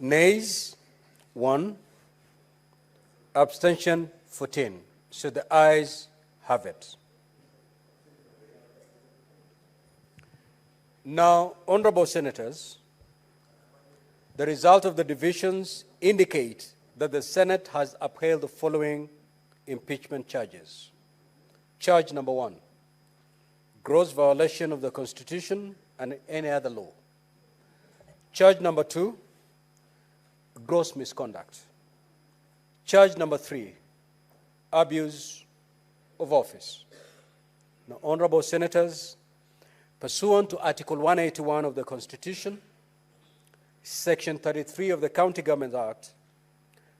Nays, 1. Abstention, 14. So the ayes have it. Now, honorable senators, the result of the divisions indicate that the Senate has upheld the following impeachment charges. Charge number 1, gross violation of the Constitution and any other law. Charge number 2, gross misconduct. Charge number 3, abuse of office. Now, honorable senators, pursuant to Article 181 of the Constitution, Section 33 of the County Government Act,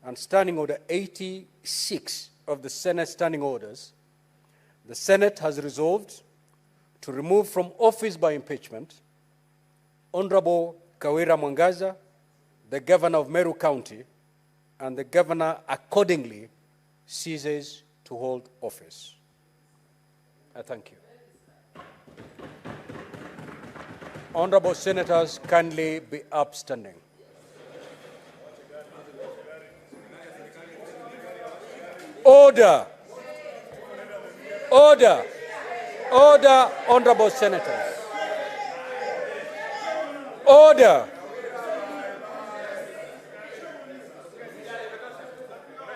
and Standing Order 86 of the Senate Standing Orders, the Senate has resolved to remove from office by impeachment Honorable Kawira Mwangaza, the Governor of Meru County, and the Governor accordingly ceases to hold office. I thank you. Honorable senators, kindly be upstanding. Order. Order. Order, honorable senators. Order.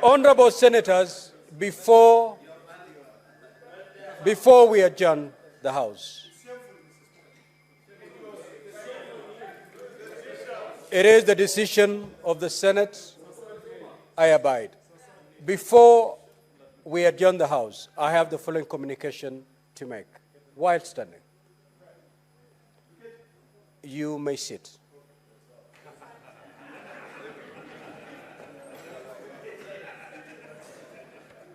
Honorable senators, before we adjourn the House, it is the decision of the Senate. I abide. Before we adjourn the House, I have the following communication to make while standing. You may sit.